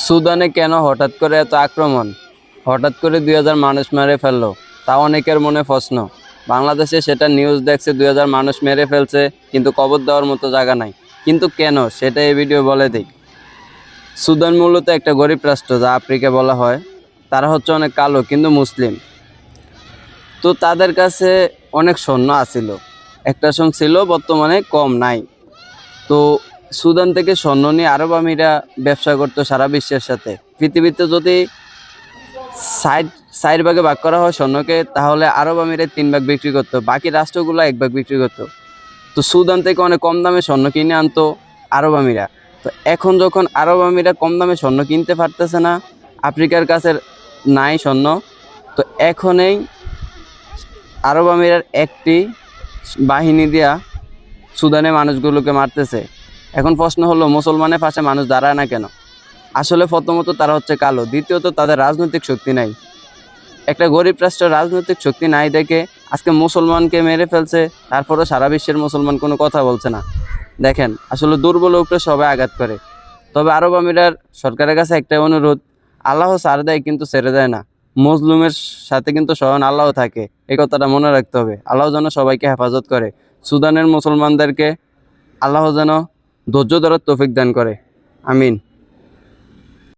সুদানে কেন হঠাৎ করে এত আক্রমণ? হঠাৎ করে 2000 মানুষ মেরে ফেললো, তা অনেকের মনে প্রশ্ন। বাংলাদেশে সেটা নিউজ দেখছে 2000 মানুষ মেরে ফেলছে, কিন্তু কবর দেওয়ার মতো জায়গা নাই। কিন্তু কেন, সেটা এই ভিডিও বলে দিই। সুদান মূলত একটা গরিব রাষ্ট্র, যা আফ্রিকা বলা হয়। তারা হচ্ছে অনেক কালো কিন্তু মুসলিম। তো তাদের কাছে অনেক সৈন্য আছিল, একটা সময় ছিল, বর্তমানে কম নাই। তো সুদান থেকে স্বর্ণ নিয়ে আরব আমিরা ব্যবসা করতো সারা বিশ্বের সাথে। পৃথিবীতে যদি চার ভাগে ভাগ করা হয় স্বর্ণকে, তাহলে আরব আমিরে 3 ভাগ বিক্রি করতো, বাকি রাষ্ট্রগুলো 1 ভাগ বিক্রি করতো। তো সুদান থেকে অনেক কম দামে স্বর্ণ কিনে আনতো আরব আমিরা। তো এখন যখন আরব আমিরা কম দামে স্বর্ণ কিনতে পারতেছে না, আফ্রিকার কাছে নাই স্বর্ণ, তো এখনই আরব আমিরার একটি বাহিনী দিয়া সুদানে মানুষগুলোকে মারতেছে। এখন প্রশ্ন হলো, মুসলমানের পাশে মানুষ দাঁড়ায় না কেন? আসলে প্রথমত তারা হচ্ছে কালো, দ্বিতীয়ত তাদের রাজনৈতিক শক্তি নাই। একটা গরিব রাষ্ট্রের রাজনৈতিক শক্তি নাই দেখে আজকে মুসলমানকে মেরে ফেলছে, তারপরেও সারা বিশ্বের মুসলমান কোনো কথা বলছে না। দেখেন, আসলে দুর্বল উপরে সবাই আঘাত করে। তবে আরব আমিরার সরকারের কাছে একটা অনুরোধ, আল্লাহ ছাড় দেয় কিন্তু ছেড়ে দেয় না। মজলুমের সাথে কিন্তু স্বয়ং আল্লাহ থাকে, এই কথাটা মনে রাখতে হবে। আল্লাহ যেন সবাইকে হেফাজত করে। সুদানের মুসলমানদেরকে আল্লাহ যেন ধৈর্য ধরার তৌফিক দান করে। আমিন।